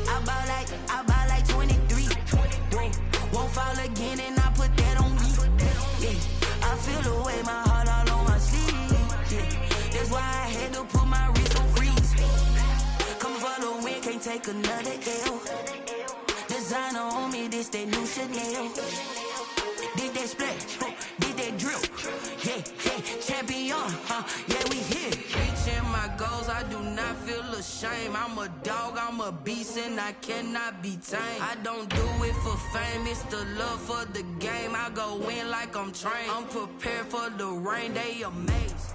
I buy like 23. Won't fall again and I put that on me. Yeah, I feel the way, my heart all on my sleeve. Yeah, that's why I had to put my wrist on freeze. Coming for the win, can't take another L. Designer on me, this that new Chanel. Did that splash, did that drill. Yeah, champion, yeah, we here. Reaching my goals, I do not feel ashamed. I'm a dog, I'm a beast, and I cannot be tamed. I don't do it for fame, it's the love for the game. I go in like I'm trained. I'm prepared for the rain, they amazed.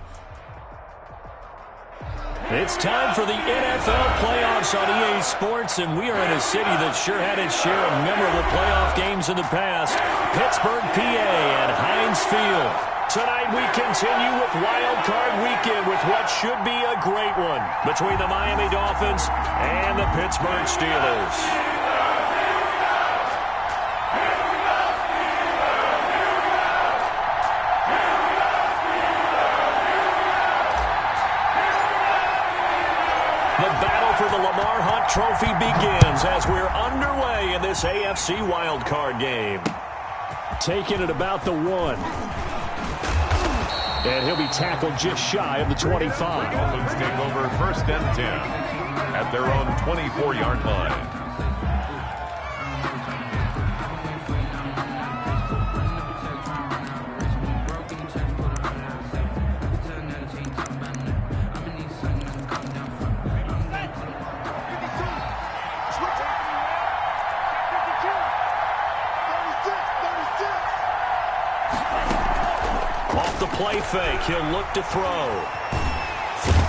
It's time for the NFL playoffs on EA Sports, and we are in a city that sure had its share of memorable playoff games in the past. Pittsburgh, PA at Heinz Field. Tonight we continue with Wild Card Weekend with what should be a great one between the Miami Dolphins and the Pittsburgh Steelers. The Lamar Hunt Trophy begins as we're underway in this AFC wildcard game. Taking it about the 1. And he'll be tackled just shy of the 25. Dolphins take over 1st and 10 at their own 24-yard line. Play fake. He'll look to throw.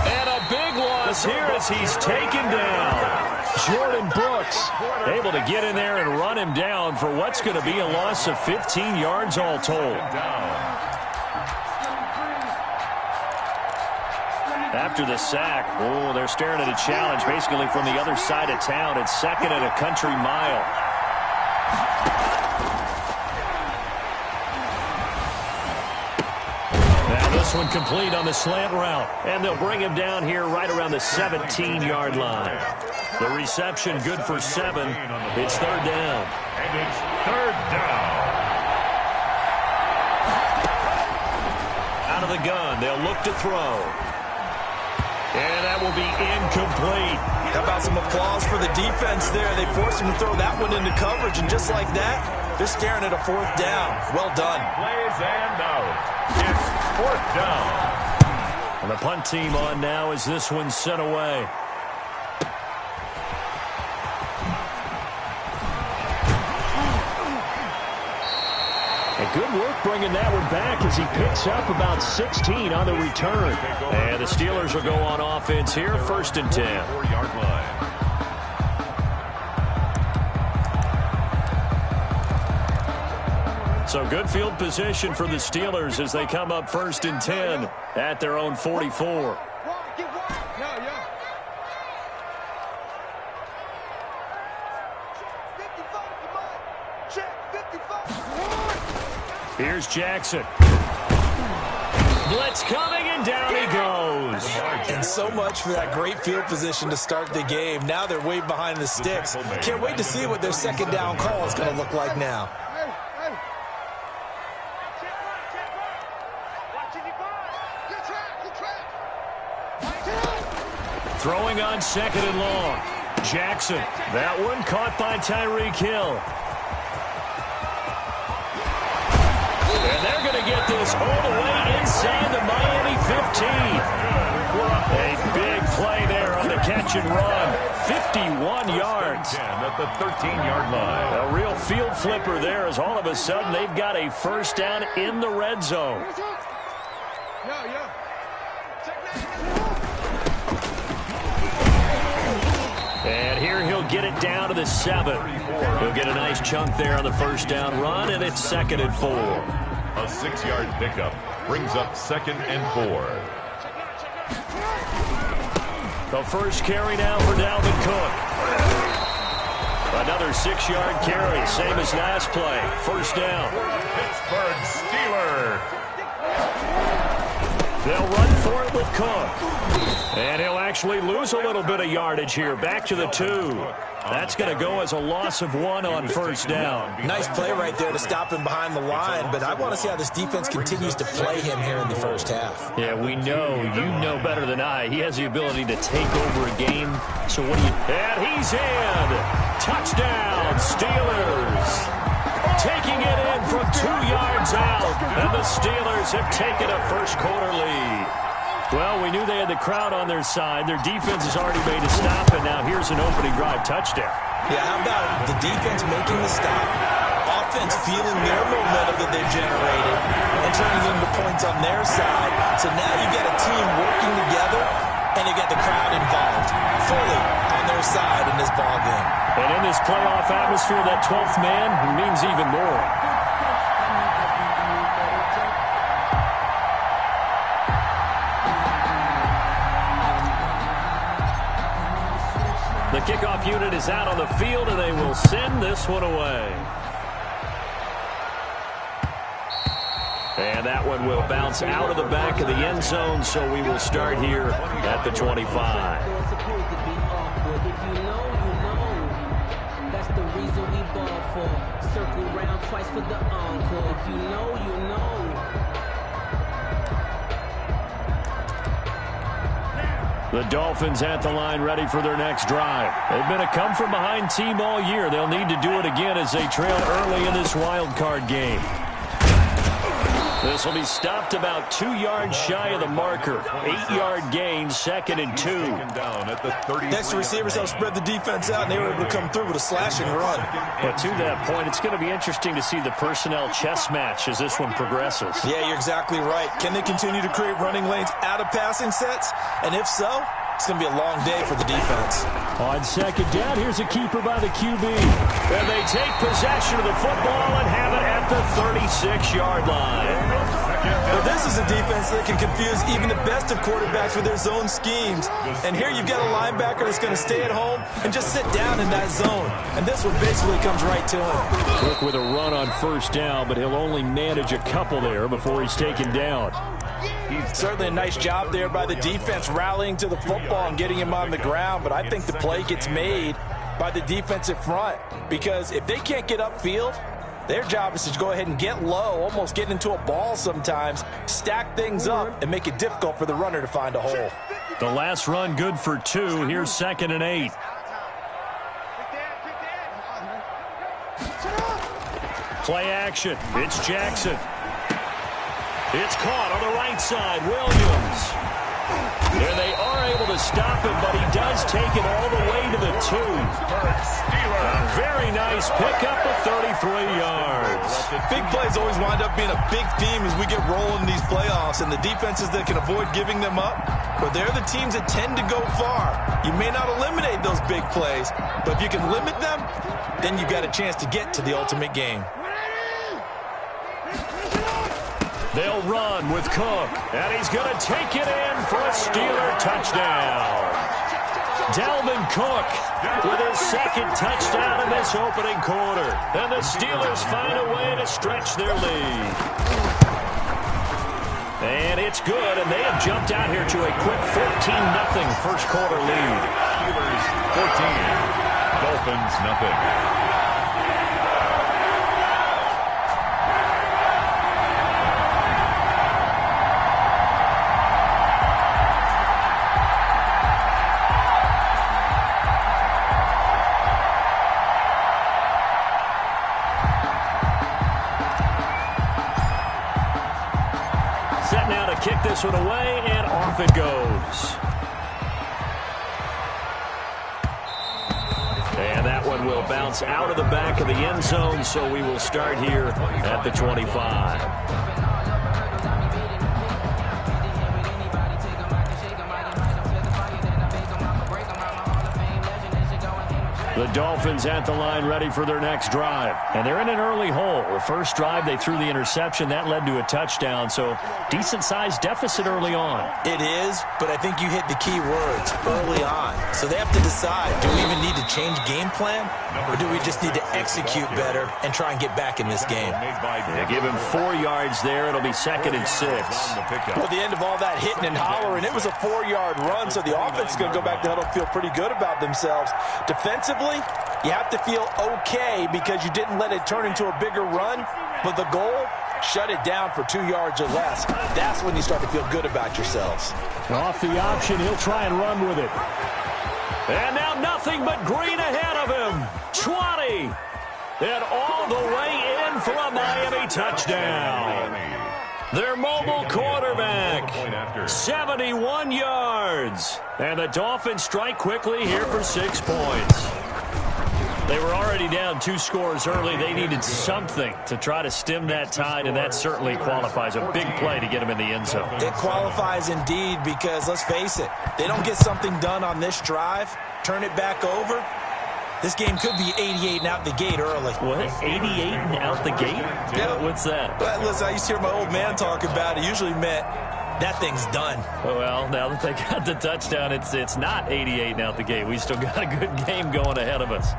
And a big loss here as he's taken down. Jordan Brooks able to get in there and run him down for what's going to be a loss of 15 yards all told. After the sack, they're staring at a challenge basically from the other side of town. It's 2nd and a country mile. This one complete on the slant route, and they'll bring him down here right around the 17-yard line. The reception good for 7. It's 3rd down. And it's 3rd down. Out of the gun, they'll look to throw. And that will be incomplete. How about some applause for the defense there? They forced him to throw that one into coverage, and just like that, they're staring at a 4th down. Well done. Plays and out. It's 4th down. And the punt team on now as this one's sent away. And good work bringing that one back as he picks up about 16 on the return. And the Steelers will go on offense here, 1st and 10. 4-yard line. So good field position for the Steelers as they come up 1st and 10 at their own 44. Here's Jackson. Blitz coming, and down he goes. And so much for that great field position to start the game. Now they're way behind the sticks. Can't wait to see what their 2nd down call is going to look like now. Throwing on 2nd and long. Jackson. That one caught by Tyreek Hill. And they're going to get this all the way inside the Miami 15. A big play there on the catch and run. 51 yards. At the 13-yard line. A real field flipper there as all of a sudden they've got a 1st down in the red zone. And here he'll get it down to the 7. He'll get a nice chunk there on the 1st down run, and it's 2nd and 4. A 6-yard pickup brings up 2nd and 4. The first carry now for Dalvin Cook. Another 6-yard carry, same as last play. 1st down. Pittsburgh Steelers. They'll run for it with Cook. And he'll actually lose a little bit of yardage here. Back to the 2. That's going to go as a loss of 1 on first down. Nice play right there to stop him behind the line, but I want to see how this defense continues to play him here in the first half. Yeah, we know. You know better than I. He has the ability to take over a game. So what do you... And he's in! Touchdown, Steelers! Taking it in from 2 yards out. And the Steelers have taken a first-quarter lead. Well, we knew they had the crowd on their side. Their defense has already made a stop, and now here's an opening drive touchdown. Yeah, how about the defense making the stop, offense feeling their momentum that they've generated, and turning into points on their side. So now you've got a team working together, and you got the crowd involved fully on their side in this ball game. And in this playoff atmosphere, that 12th man means even more. The kickoff unit is out on the field, and they will send this one away. And that one will bounce out of the back of the end zone, so we will start here at the 25. That's the reason we ball for. Circle round twice for the encore. If you know, you know. The Dolphins at the line ready for their next drive. They've been a come-from-behind team all year. They'll need to do it again as they trail early in this wild card game. This will be stopped about 2 yards shy of the marker. 8-yard gain, 2nd and 2. Next, the receivers help spread the defense out, and they were able to come through with a slashing run. But to that point, it's going to be interesting to see the personnel chess match as this one progresses. Yeah, you're exactly right. Can they continue to create running lanes out of passing sets? And if so, it's going to be a long day for the defense. On second down, here's a keeper by the QB. And they take possession of the football and have it at the 36-yard line. Well, this is a defense that can confuse even the best of quarterbacks with their zone schemes. And here you've got a linebacker that's going to stay at home and just sit down in that zone. And this one basically comes right to him. Cook with a run on first down, but he'll only manage a couple there before he's taken down. Certainly a nice job there by the defense rallying to the football and getting him on the ground. But I think the play gets made by the defensive front, because if they can't get upfield, their job is to go ahead and get low, almost get into a ball sometimes, stack things up, and make it difficult for the runner to find a hole. The last run good for 2. Here's 2nd and 8. Play action. It's Jackson. It's caught on the right side. Williams. There they are able to stop him, but he does take it all the way to the 2. A very nice pickup of 33 yards. Big plays always wind up being a big theme as we get rolling in these playoffs, and the defenses that can avoid giving them up, but they're the teams that tend to go far. You may not eliminate those big plays, but if you can limit them, then you've got a chance to get to the ultimate game. They'll run with Cook, and he's going to take it in for a Steeler touchdown. Dalvin Cook with his 2nd touchdown in this opening quarter. And the Steelers find a way to stretch their lead. And it's good, and they have jumped out here to a quick 14-0 first quarter lead. Steelers 14, Dolphins nothing. Kick this one away, and off it goes. And that one will bounce out of the back of the end zone, so we will start here at the 25. The Dolphins at the line ready for their next drive. And they're in an early hole. The first drive, they threw the interception. That led to a touchdown, so decent-sized deficit early on. It is, but I think you hit the key words, early on. So they have to decide, do we even need to change game plan, or do we just need to execute better and try and get back in this game? They give him 4 yards there. It'll be 2nd and 6. Well, the end of all that hitting and hollering, it was a 4-yard run, so the offense is going to go back to the huddle and feel pretty good about themselves. Defensively, defensively, you have to feel okay because you didn't let it turn into a bigger run. But the goal, shut it down for 2 yards or less. That's when you start to feel good about yourselves. Off the option, he'll try and run with it. And now nothing but green ahead of him. 20. And all the way in for a Miami touchdown. Their mobile quarterback, 71 yards. And the Dolphins strike quickly here for 6 points. They were already down 2 scores early. They needed something to try to stem that tide, and that certainly qualifies. A big play to get them in the end zone. It qualifies indeed because, let's face it, they don't get something done on this drive, turn it back over, this game could be 88 and out the gate early. What? 88 and out the gate? Yeah. What's that? Well, listen, I used to hear my old man talk about it. Usually meant that thing's done. Well, now that they got the touchdown, it's not 88 and out the gate. We still got a good game going ahead of us.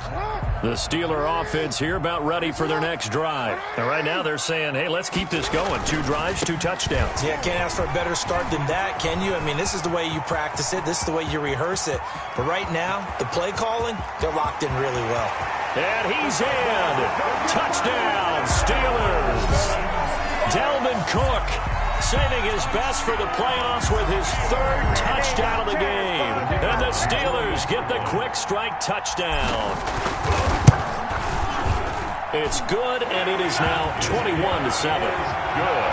The Steeler offense here about ready for their next drive. And right now they're saying, hey, let's keep this going. 2 drives, 2 touchdowns. Yeah, can't ask for a better start than that, can you? I mean, this is the way you practice it. This is the way you rehearse it. But right now, the play calling, they're locked in really well. And he's in. Touchdown, Steelers. Dalvin Cook saving his best for the playoffs with his 3rd touchdown of the game. And the Steelers get the quick strike touchdown. It's good, and it is now 21-7. Good.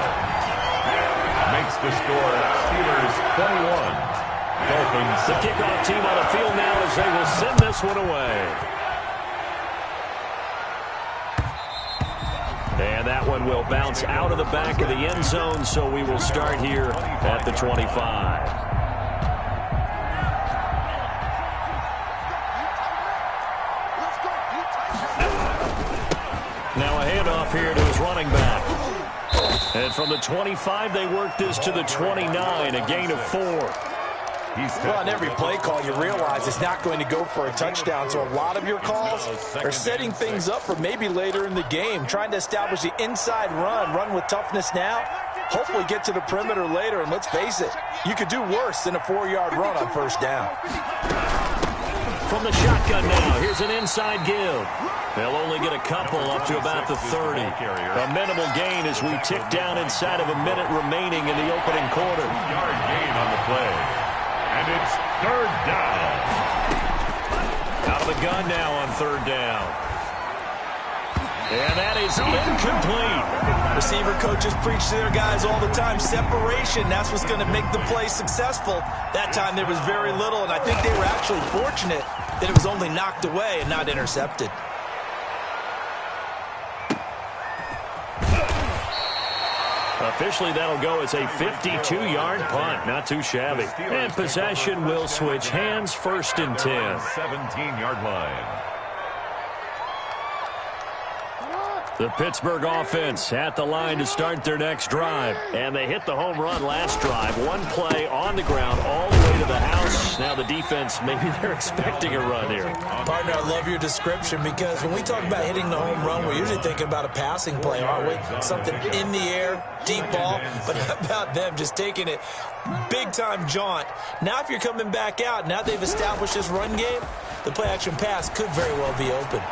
Makes the score Steelers 21. Dolphins. The kickoff team on the field now as they will send this one away. And that one will bounce out of the back of the end zone, so we will start here at the 25. Now a handoff here to his running back. And from the 25, they work this to the 29, a gain of 4. Well, on every play call, you realize it's not going to go for a touchdown. So a lot of your calls are setting things up for maybe later in the game, trying to establish the inside run with toughness now, hopefully get to the perimeter later. And let's face it, you could do worse than a 4-yard run on first down. From the shotgun now, here's an inside give. They'll only get a couple up to about the 30. A minimal gain as we tick down inside of a minute remaining in the opening quarter. 2-yard gain on the play. And it's 3rd down. Out of the gun now on 3rd down. And that is incomplete. Receiver coaches preach to their guys all the time. Separation, that's what's going to make the play successful. That time there was very little, and I think they were actually fortunate that it was only knocked away and not intercepted. Officially, that'll go as a 52-yard punt. Not too shabby. And possession will switch hands, 1st and 10. 17-yard line. The Pittsburgh offense at the line to start their next drive. And they hit the home run last drive. 1 play on the ground all the way to the house. Now the defense, maybe they're expecting a run here. Partner, I love your description because when we talk about hitting the home run, we're usually thinking about a passing play, aren't we? Something in the air, deep ball. But how about them just taking it big-time jaunt? Now if you're coming back out, now they've established this run game, the play-action pass could very well be open.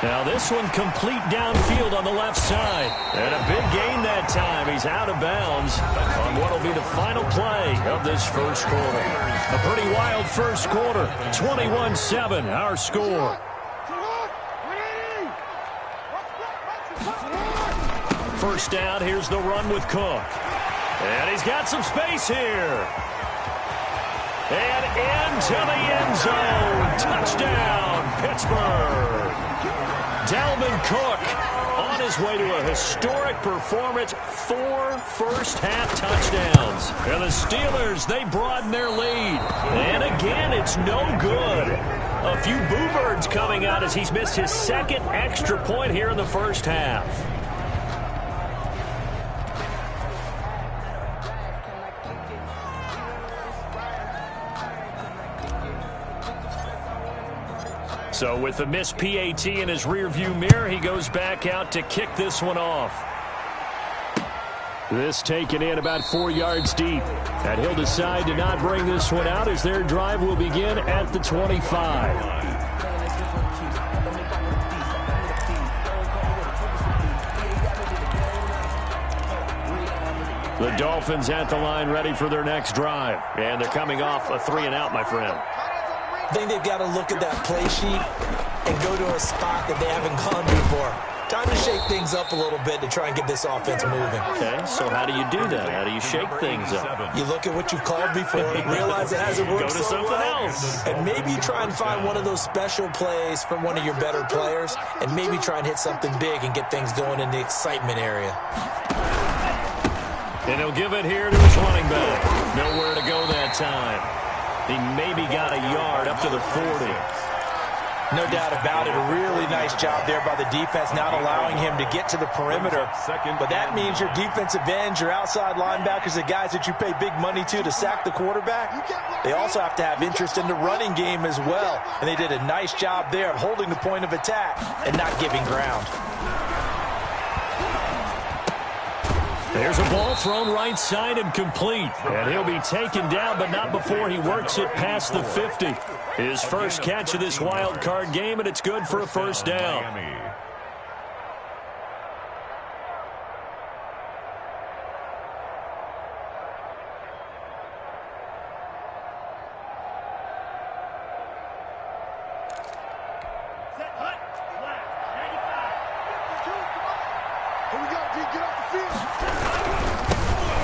Now this one complete downfield on the left side. And a big gain that time. He's out of bounds on what will be the final play of this first quarter. A pretty wild first quarter. 21-7, our score. First down, here's the run with Cook. And he's got some space here. And into the end zone. Touchdown, Pittsburgh. Dalvin Cook on his way to a historic performance, 4 first-half touchdowns. And the Steelers, they broaden their lead. And again, it's no good. A few boo birds coming out as he's missed his 2nd extra point here in the first half. So with the missed PAT in his rearview mirror, he goes back out to kick this one off. This taken in about 4 yards deep. And he'll decide to not bring this one out as their drive will begin at the 25. The Dolphins at the line ready for their next drive. And they're coming off a 3-and-out, my friend. I think they've got to look at that play sheet and go to a spot that they haven't gone before. Time to shake things up a little bit to try and get this offense moving. Okay, so how do you do that? How do you shake things up? You look at what you called before, realize it hasn't worked Go to something else. and maybe try and find one of those special plays from one of your better players, and maybe try and hit something big and get things going in the excitement area. And he'll give it here to his running back. Nowhere to go that time. He maybe got a yard up to the 40. No doubt about it. A really nice job there by the defense, not allowing him to get to the perimeter. But that means your defensive ends, your outside linebackers, the guys that you pay big money to sack the quarterback, they also have to have interest in the running game as well. And they did a nice job there of holding the point of attack and not giving ground. There's a ball thrown right side and complete. And he'll be taken down, but not before he works it past the 50. His first catch of this wild card game, and it's good for a first down.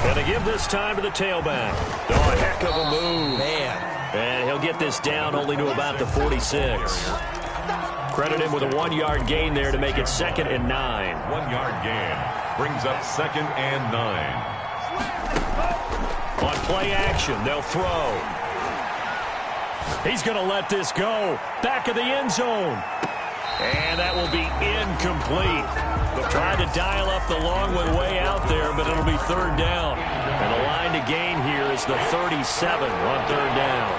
And they give this time to the tailback. Oh, a heck of a move. Man. And he'll get this down only to about the 46. Credit him with a 1-yard gain there to make it 2nd and 9. 1-yard gain brings up 2nd and 9. On play action, they'll throw. He's going to let this go. Back of the end zone. And that will be incomplete. Tried to dial up the long one way out there, but it'll be 3rd down. And the line to gain here is the 37 on 3rd down.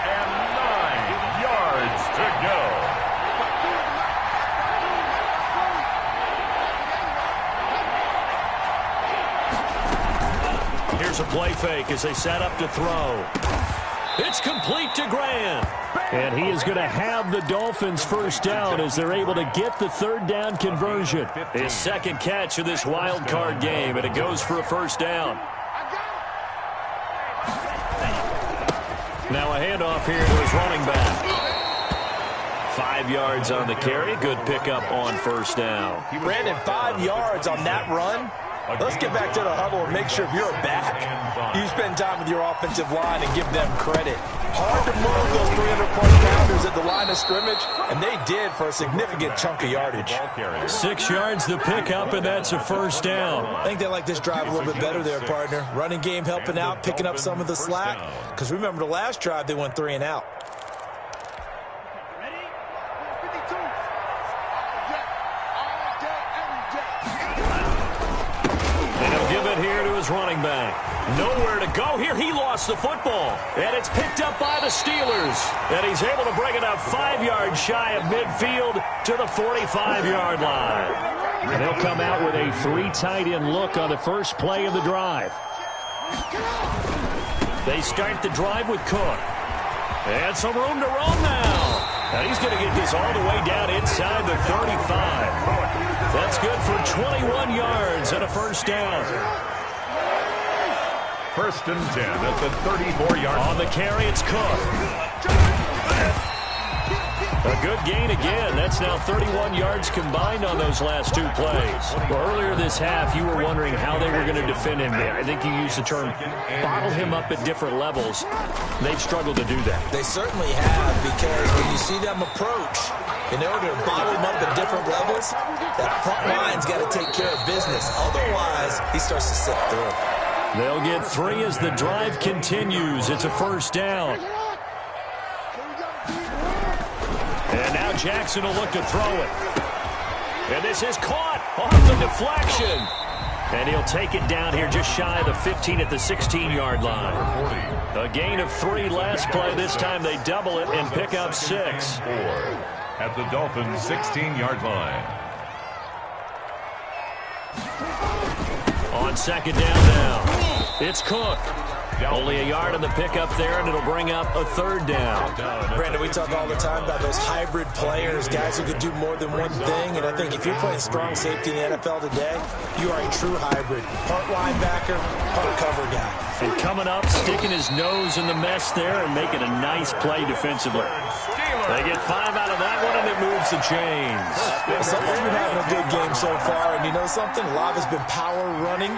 And 9 yards to go. Here's a play fake as they set up to throw. It's complete to Grant. And he is going to have the Dolphins first down as they're able to get the 3rd down conversion. His 2nd catch of this wild card game, and it goes for a first down. Now a handoff here to his running back. 5 yards on the carry. Good pickup on first down. Brandon, 5 yards on that run. Let's get back to the huddle and make sure if you're back, you spend time with your offensive line and give them credit. Hard to move those 300-plus pounders at the line of scrimmage, and they did for a significant chunk of yardage. 6 yards the pickup, and that's a first down. I think they like this drive a little bit better there, partner. Running game helping out, picking up some of the slack. Because remember the last drive, they went 3 and out. Here to his running back. Nowhere to go here. He lost the football. And it's picked up by the Steelers. And he's able to bring it up 5 yards shy of midfield to the 45-yard line. And they'll come out with a 3 tight end look on the first play of the drive. They start the drive with Cook. And some room to roam now. And he's going to get this all the way down inside the 35. That's good for 21 yards and a first down. 1st and 10 at the 34-yard line. On the carry, it's Cook. A good gain again. That's now 31 yards combined on those last 2 plays. Well, earlier this half, you were wondering how they were going to defend him there. I think you used the term bottle him up at different levels. They've struggled to do that. They certainly have, because when you see them approach, in order to bottle him up at different levels, that front line's got to take care of business. Otherwise, he starts to slip through. They'll get 3 as the drive continues. It's a first down. And now Jackson will look to throw it. And this is caught off the deflection. And he'll take it down here just shy of the 15 at the 16-yard line. A gain of 3 last play. This time they double it and pick up 6. At the Dolphins' 16-yard line. On 2nd down now, it's Cook. Only a yard on the pickup there, and it'll bring up a third down. Brandon, we talk all the time about those hybrid players, guys who can do more than one thing. And I think if you're playing strong safety in the NFL today, you are a true hybrid. Part linebacker, part cover guy. And coming up, sticking his nose in the mess there and making a nice play defensively. They get 5 out of that one, and it moves the chains. Someone's been having a good game so far, and you know something? Love has been power running.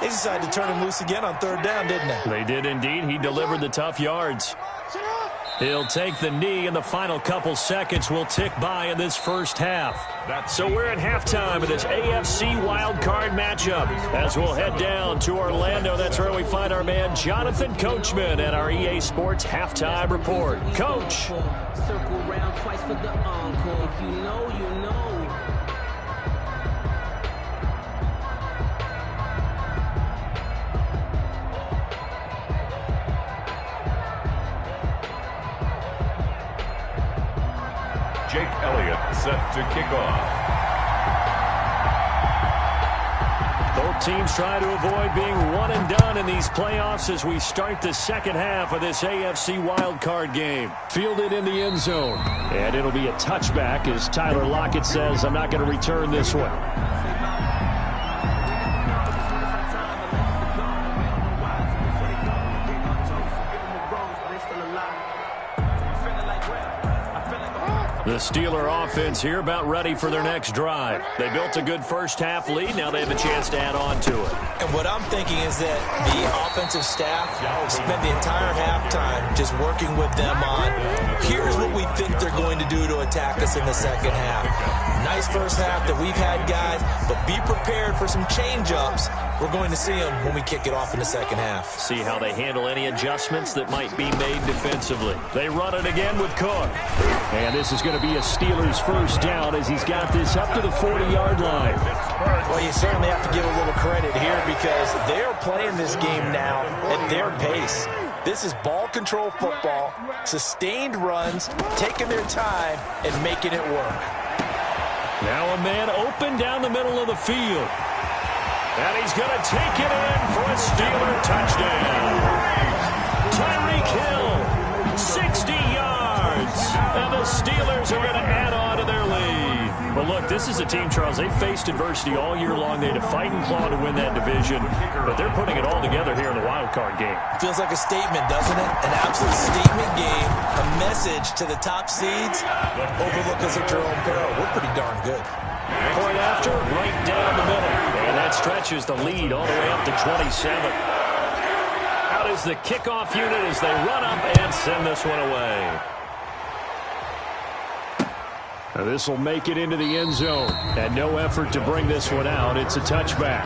They decided to turn him loose again on third down, didn't they? They did indeed. He delivered the tough yards. He'll take the knee, and the final couple seconds will tick by in this first half. So we're at halftime of this AFC wildcard matchup. As we'll head down to Orlando, that's where we find our man Jonathan Coachman at our EA Sports Halftime Report. Coach. Circle round twice for the encore. If you know, you know. Jake Elliott set to kick off. Both teams try to avoid being one and done in these playoffs as we start the second half of this AFC wildcard game. Fielded in the end zone. And it'll be a touchback as Tyler Lockett says, I'm not going to return this one. The Steeler offense here about ready for their next drive. They built a good first half lead. Now they have a chance to add on to it. And what I'm thinking is that the offensive staff spent the entire halftime just working with them on, here's what we think they're going to do to attack us in the second half. Nice first half that we've had, guys, but be prepared for some change-ups. We're going to see them when we kick it off in the second half. See how they handle any adjustments that might be made defensively. They run it again with Cook. And this is going to be a Steelers first down as he's got this up to the 40-yard line. Well, you certainly have to give a little credit here because they're playing this game now at their pace. This is ball control football, sustained runs, taking their time, and making it work. Now a man open down the middle of the field. And he's going to take it in for a Steeler touchdown. Tyreek Hill, 60 yards. And the Steelers are going to add on to their lead. But look, this is a team, Charles, they faced adversity all year long. They had to fight and claw to win that division. But they're putting it all together here in the wild card game. Feels like a statement, doesn't it? An absolute statement game. A message to the top seeds. Overlook us at your own peril. We're pretty darn good. Point after, right down the middle. And that stretches the lead all the way up to 27. Out is the kickoff unit as they run up and send this one away. Now this will make it into the end zone. And no effort to bring this one out. It's a touchback.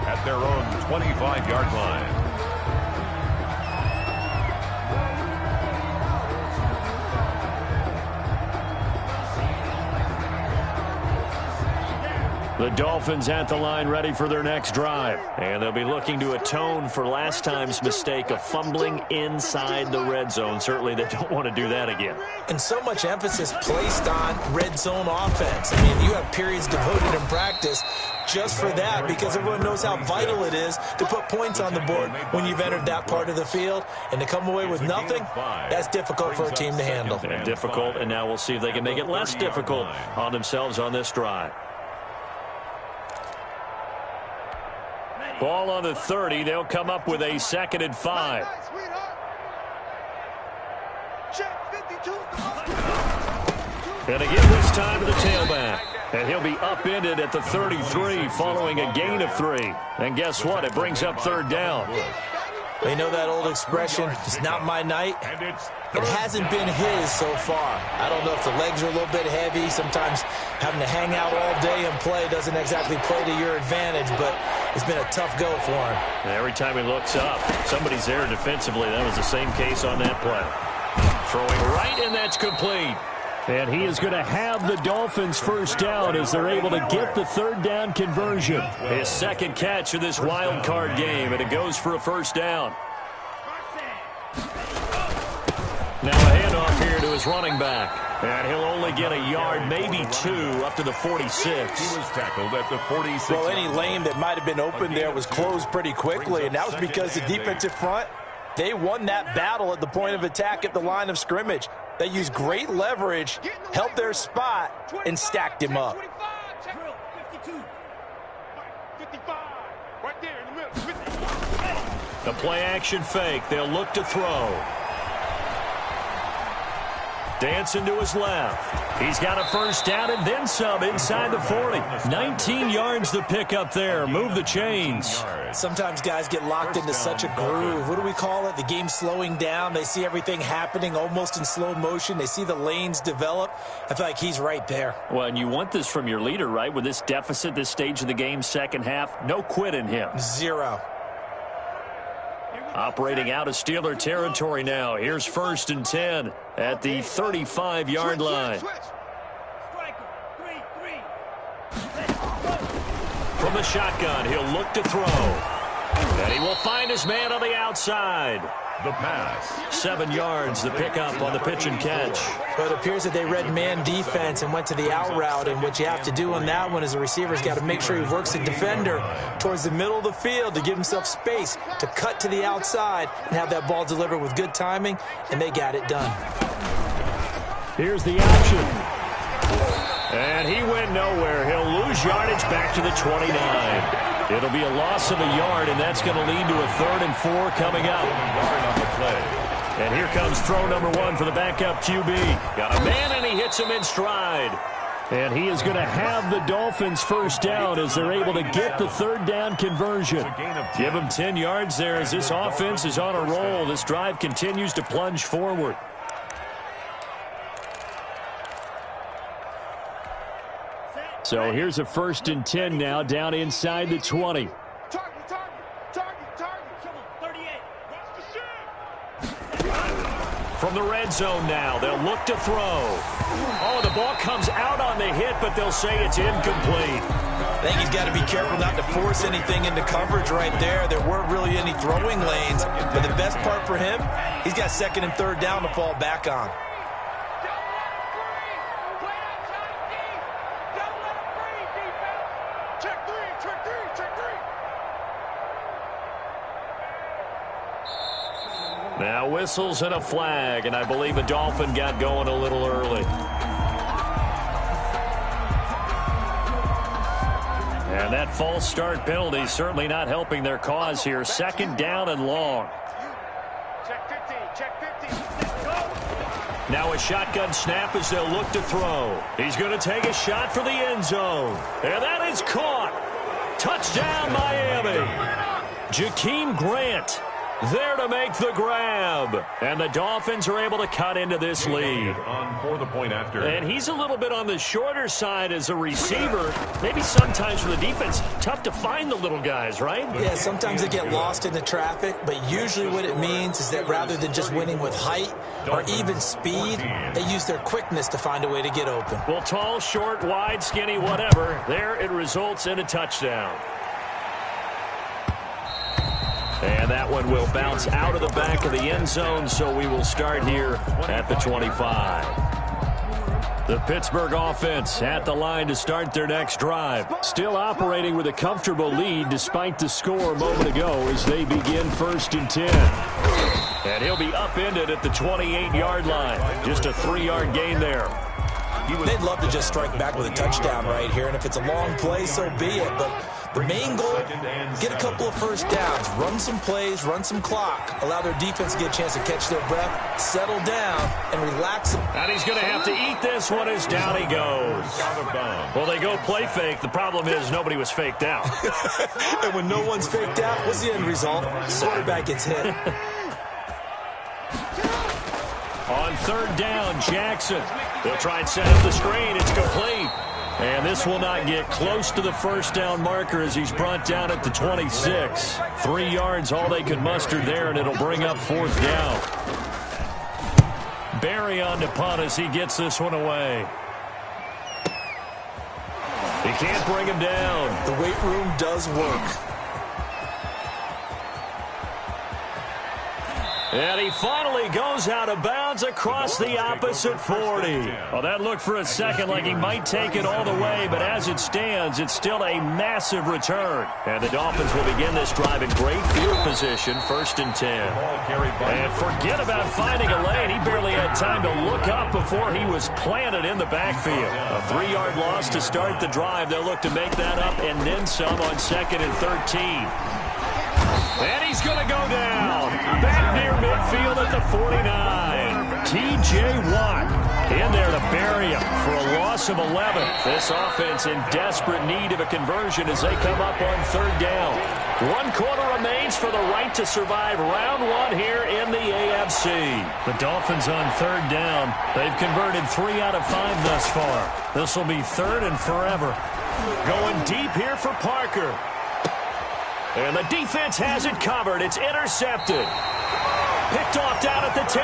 At their own 25-yard line. The Dolphins at the line ready for their next drive. And they'll be looking to atone for last time's mistake of fumbling inside the red zone. Certainly they don't want to do that again. And so much emphasis placed on red zone offense. I mean, you have periods devoted in practice just for that because everyone knows how vital it is to put points on the board when you've entered that part of the field. And to come away with nothing, that's difficult for a team to handle. And difficult, and now we'll see if they can make it less difficult on themselves on this drive. Ball on the 30. They'll come up with a 2nd and 5. And again this time to the tailback. And he'll be upended at the 33 following a gain of 3. And guess what? It brings up 3rd down. You know that old expression, it's not my night? It hasn't been his so far. I don't know if the legs are a little bit heavy. Sometimes having to hang out all day and play doesn't exactly play to your advantage, but it's been a tough go for him. And every time he looks up, somebody's there defensively. That was the same case on that play. Throwing right, and that's complete. And he is going to have the Dolphins first down as they're able to get the 3rd down conversion. His 2nd catch of this wild card game, and it goes for a first down. Now a handoff here to his running back. And he'll only get a yard, maybe 2, up to the 46. He was tackled at the 46. Well, any lane that might have been open there was closed pretty quickly, and that was because the defensive front They won that battle at the point of attack at the line of scrimmage. They used great leverage, held their spot, and stacked him up. The play-action fake. They'll look to throw. Dancing to his left. He's got a first down and then some inside the 40. 19 yards to pick up there. Move the chains. Sometimes guys get locked into such a groove. What do we call it? The game's slowing down. They see everything happening almost in slow motion. They see the lanes develop. I feel like he's right there. Well, and you want this from your leader, right? With this deficit, this stage of the game, second half, no quit in him. Zero. Operating out of Steeler territory now. Here's 1st and 10 at the 35-yard line. From the shotgun, he'll look to throw. And he will find his man on the outside. The pass. 7 yards, the pickup on the pitch and catch. But it appears that they read man defense and went to the out route, and what you have to do on that one is the receiver's got to make sure he works the defender towards the middle of the field to give himself space to cut to the outside and have that ball delivered with good timing, and they got it done. Here's the option. And he went nowhere. He'll lose yardage back to the 29. It'll be a loss of a yard, and that's going to lead to a 3rd and 4 coming up. And here comes throw number 1 for the backup QB. Got a man, and he hits him in stride. And he is going to have the Dolphins first down as they're able to get the 3rd down conversion. Give him 10 yards there as this offense is on a roll. This drive continues to plunge forward. So here's a 1st and 10 now down inside the 20. From the red zone now, they'll look to throw. Oh, the ball comes out on the hit, but they'll say it's incomplete. I think he's got to be careful not to force anything into coverage right there. There weren't really any throwing lanes, but the best part for him, he's got 2nd and 3rd down to fall back on. Now whistles and a flag, and I believe a Dolphin got going a little early. And that false start penalty certainly not helping their cause here. 2nd down and long. Now a shotgun snap as they'll look to throw. He's going to take a shot for the end zone. And that is caught. Touchdown, Miami. Jakeem Grant there to make the grab. And the Dolphins are able to cut into this lead. For the point after. And he's a little bit on the shorter side as a receiver. Maybe sometimes for the defense, tough to find the little guys, right? Yeah, sometimes they get lost in the traffic, but usually what it means is that rather than just winning with height or even speed, they use their quickness to find a way to get open. Well, tall, short, wide, skinny, whatever. There it results in a touchdown. And that one will bounce out of the back of the end zone, so we will start here at the 25. The Pittsburgh offense at the line to start their next drive. Still operating with a comfortable lead despite the score a moment ago as they begin 1st and 10. And he'll be upended at the 28-yard line. Just a 3-yard gain there. They'd love to just strike back with a touchdown right here, and if it's a long play, so be it. But the main goal, get a couple of first downs, run some plays, run some clock, allow their defense to get a chance to catch their breath, settle down, and relax. And he's going to have to eat this one as down he goes. Well, they go play fake. The problem is nobody was faked out. And when no one's faked out, what's the end result? Quarterback gets hit. On 3rd down, Jackson. They'll try and set up the screen. It's complete. And this will not get close to the first down marker as he's brought down at the 26. 3 yards, all they could muster there, and it'll bring up 4th down. Barry on the punt as he gets this one away. He can't bring him down. The weight room does work. And he finally goes out of bounds across the opposite 40. Well, that looked for a second like he might take it all the way, but as it stands, it's still a massive return. And the Dolphins will begin this drive in great field position, 1st and 10. And forget about finding a lane. He barely had time to look up before he was planted in the backfield. A 3-yard loss to start the drive. They'll look to make that up and then some on 2nd and 13. And he's going to go down. Back near midfield at the 49. T.J. Watt in there to bury him for a loss of 11. This offense in desperate need of a conversion as they come up on 3rd down. 1 quarter remains for the right to survive round 1 here in the AFC. The Dolphins on 3rd down. They've converted 3 out of 5 thus far. This will be 3rd and forever. Going deep here for Parker. And the defense has it covered. It's intercepted. Picked off down at the 10.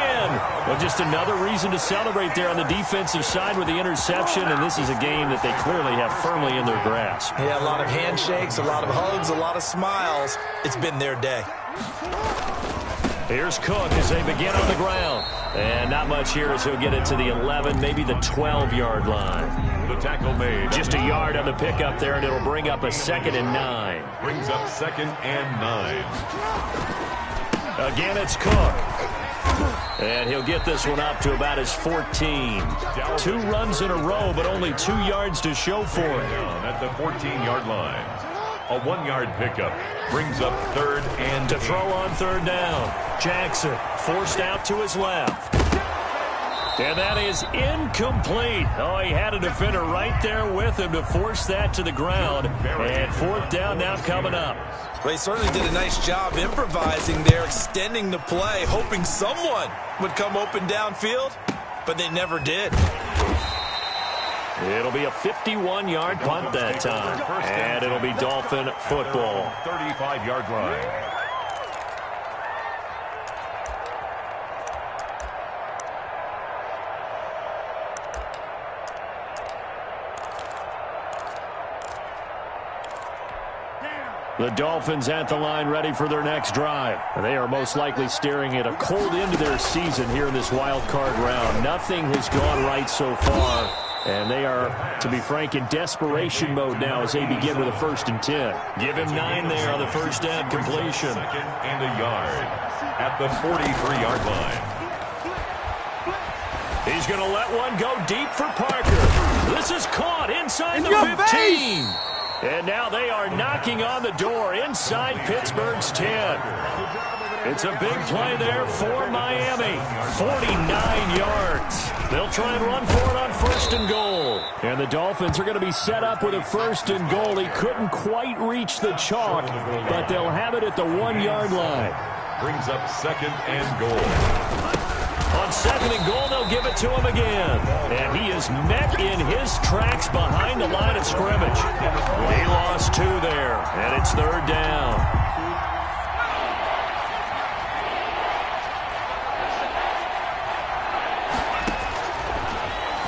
Well, just another reason to celebrate there on the defensive side with the interception, and this is a game that they clearly have firmly in their grasp. Yeah, a lot of handshakes, a lot of hugs, a lot of smiles. It's been their day. Here's Cook as they begin on the ground. And not much here as he'll get it to the 11, maybe the 12-yard line. The tackle made. Just a yard on the pickup there, and it'll bring up a 2nd and 9. Brings up 2nd and 9. Again, it's Cook. And he'll get this one up to about his 14. 2 runs in a row, but only 2 yards to show for it. Down at the 14-yard line. A 1-yard pickup brings up 3rd and to throw on 3rd down. Jackson forced out to his left. And that is incomplete. Oh, he had a defender right there with him to force that to the ground. And 4th down now coming up. Well, he certainly did a nice job improvising there, extending the play, hoping someone would come open downfield, but they never did. It'll be a 51-yard punt that time. And it'll be Dolphin football. 35-yard line. The Dolphins at the line ready for their next drive. They are most likely staring at a cold end to their season here in this wild card round. Nothing has gone right so far. And they are, to be frank, in desperation mode now as they begin with a 1st and 10. Give him 9 there on the 1st down completion. 2nd and a yard at the 43-yard line. He's going to let one go deep for Parker. This is caught inside the 15. And now they are knocking on the door inside Pittsburgh's 10. It's a big play there for Miami. 49 yards. They'll try and run for it on 1st and goal. And the Dolphins are going to be set up with a 1st and goal. He couldn't quite reach the chalk, but they'll have it at the 1-yard line. Brings up 2nd and goal. On 2nd and goal, they'll give it to him again. And he is met in his tracks behind the line of scrimmage. He lost 2 there, and it's 3rd down.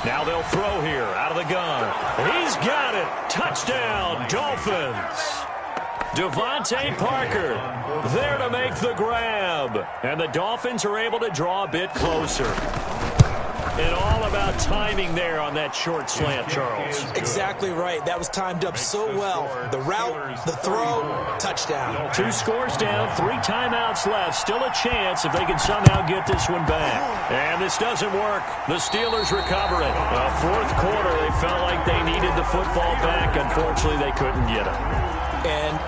Now they'll throw here out of the gun. He's got it. Touchdown, Dolphins. Devontae Parker there to make the grab. And the Dolphins are able to draw a bit closer. And all about timing there on that short slant, Charles. Exactly right. That was timed up so well. The route, the throw, touchdown. 2 scores down, 3 timeouts left. Still a chance if they can somehow get this one back. And this doesn't work. The Steelers recover it. 4th quarter, they felt like they needed the football back. Unfortunately, they couldn't get it. And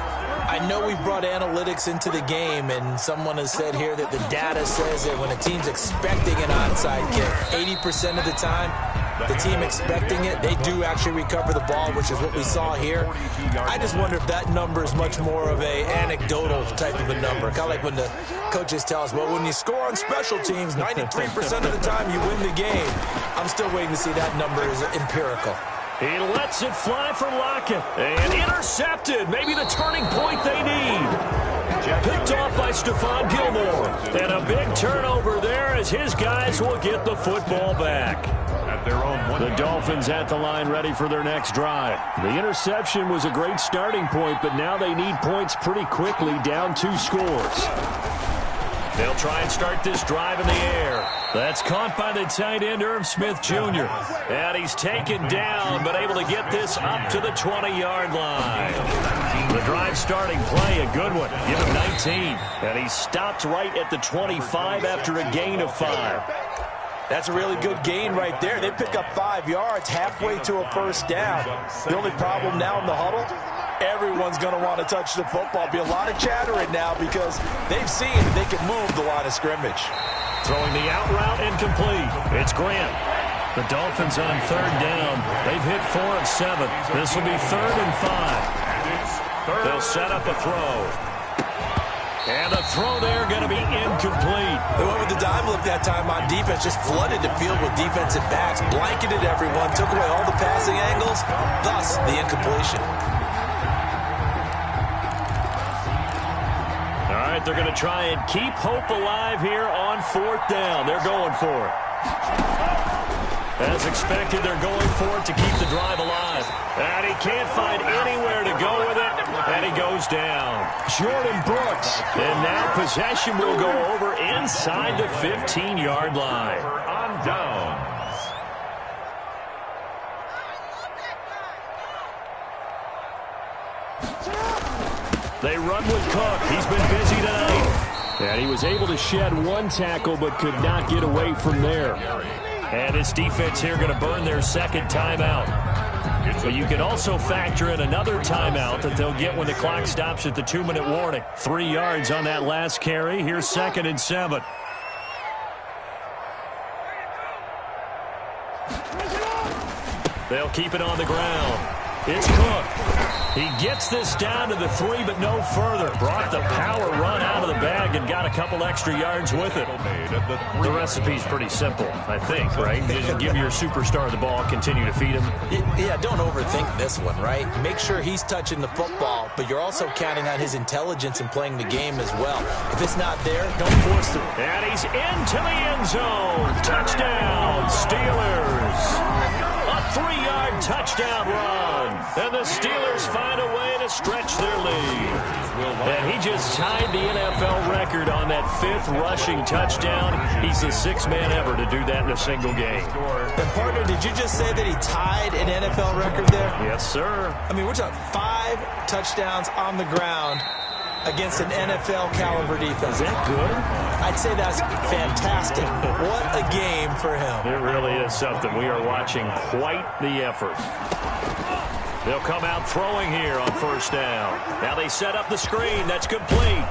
I know we brought analytics into the game, and someone has said here that the data says that when a team's expecting an onside kick, 80% of the time, the team expecting it, they do actually recover the ball, which is what we saw here. I just wonder if that number is much more of a anecdotal type of a number. Kind of like when the coaches tell us, well, when you score on special teams, 93% of the time you win the game. I'm still waiting to see that number is empirical. He lets it fly for Lockett. And intercepted. Maybe the turning point they need. Picked off by Stephon Gilmore. And a big turnover there as his guys will get the football back. At their own 1. The Dolphins at the line ready for their next drive. The interception was a great starting point, but now they need points pretty quickly, down 2 scores. They'll try and start this drive in the air. That's caught by the tight end, Irv Smith Jr. And he's taken down, but able to get this up to the 20-yard line. The drive starting play, a good one. Give him 19. And he stopped right at the 25 after a gain of 5. That's a really good gain right there. They pick up 5 yards halfway to a first down. The only problem now in the huddle, everyone's going to want to touch the football. Be a lot of chattering now because they've seen that they can move the line of scrimmage. Throwing the out route incomplete. It's Grant. The Dolphins on third down. They've hit 4 of 7. This will be 3rd and 5. They'll set up a throw. And the throw there going to be incomplete. They went with the dime look that time on defense, just flooded the field with defensive backs, blanketed everyone, took away all the passing angles, thus the incompletion. All right, they're going to try and keep hope alive here on 4th down. They're going for it. As expected, they're going for it to keep the drive alive. And he can't find anywhere to go with it. And he goes down. Jordan Brooks. And now possession will go over inside the 15-yard line. On downs. They run with Cook. He's been busy tonight. And he was able to shed 1 tackle but could not get away from there. And this defense here going to burn their 2nd timeout. But you can also factor in another timeout that they'll get when the clock stops at the 2-minute warning. 3 yards on that last carry. Here's 2nd and 7. They'll keep it on the ground. It's Cook. He gets this down to the 3, but no further. Brought the power run out of the bag and got a couple extra yards with it. The recipe's pretty simple, I think, right? Just give your superstar the ball, continue to feed him. Yeah, don't overthink this one, right? Make sure he's touching the football, but you're also counting on his intelligence in playing the game as well. If it's not there, don't force it. And he's into the end zone. Touchdown, Steelers. A 3-yard touchdown run. And the Steelers find a way to stretch their lead. And he just tied the NFL record on that 5th rushing touchdown. He's the 6th man ever to do that in a single game. And partner, did you just say that he tied an NFL record there? Yes, sir. I mean, we're talking 5 touchdowns on the ground against an NFL caliber defense. Is that good? I'd say that's fantastic. What a game for him. It really is something. We are watching quite the effort. They'll come out throwing here on 1st down. Now they set up the screen. That's complete.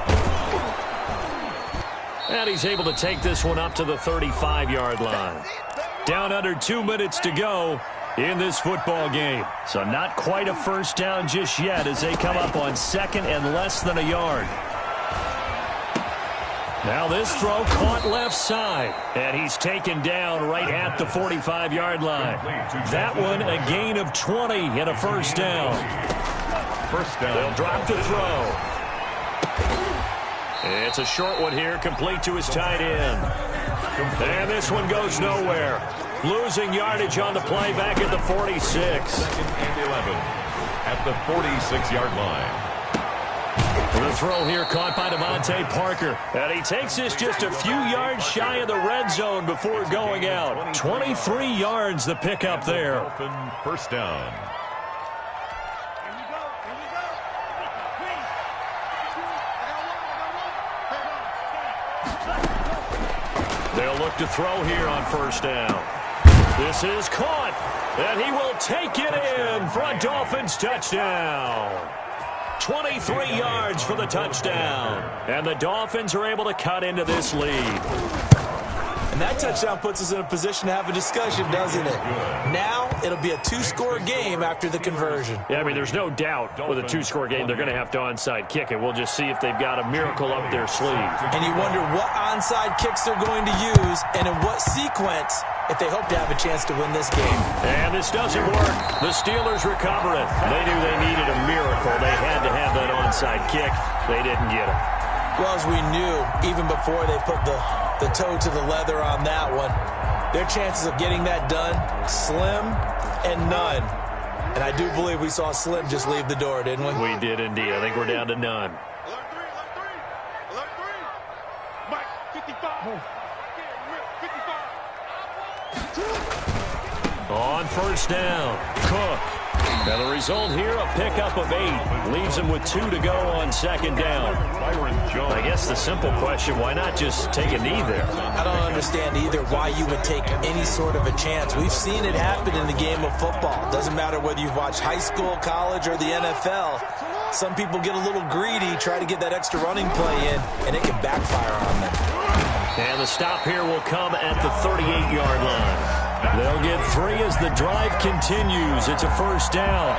And he's able to take this one up to the 35-yard line. Down under 2 minutes to go in this football game. So not quite a first down just yet as they come up on 2nd and less than a yard. Now this throw caught left side, and he's taken down right at the 45-yard line. That one a gain of 20 and a first down. First down. They'll drop the throw. It's a short one here, complete to his tight end. And this one goes nowhere. Losing yardage on the play back at the 46. 2nd and 11 at the 46-yard line. The throw here caught by Devontae Parker. And he takes this just a few yards shy of the red zone before going out. 23 yards the pickup there. First down. They'll look to throw here on 1st down. This is caught. And he will take it in for a Dolphins touchdown. 23 yards for the touchdown. And the Dolphins are able to cut into this lead. And that touchdown puts us in a position to have a discussion, doesn't it? Now it'll be a 2-score game after the conversion. Yeah, I mean, there's no doubt with a 2-score game they're going to have to onside kick it. We'll just see if they've got a miracle up their sleeve. And you wonder what onside kicks they're going to use and in what sequence if they hope to have a chance to win this game. And this doesn't work. The Steelers recover it. They knew they needed a miracle. They had to have that onside kick. They didn't get it. Well, as we knew, even before they put the toe to the leather on that one, their chances of getting that done, slim and none. And I do believe we saw Slim just leave the door, didn't we? We did indeed. I think we're down to none. Alert three. Mike. On first down, Cook. Now the result here, a pickup of 8. Leaves him with 2 to go on second down. I guess the simple question, why not just take a knee there? I don't understand either why you would take any sort of a chance. We've seen it happen in the game of football. Doesn't matter whether you've watched high school, college, or the NFL. Some people get a little greedy, try to get that extra running play in, and it can backfire on them. And the stop here will come at the 38-yard line. They'll get 3 as the drive continues. It's a first down.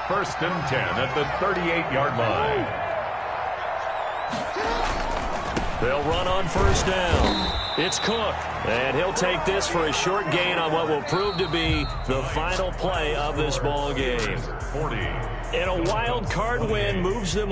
1st and 10 at the 38-yard line. They'll run on first down. It's Cook, and he'll take this for a short gain on what will prove to be the final play of this ball game. 40. And a wild card win moves them on.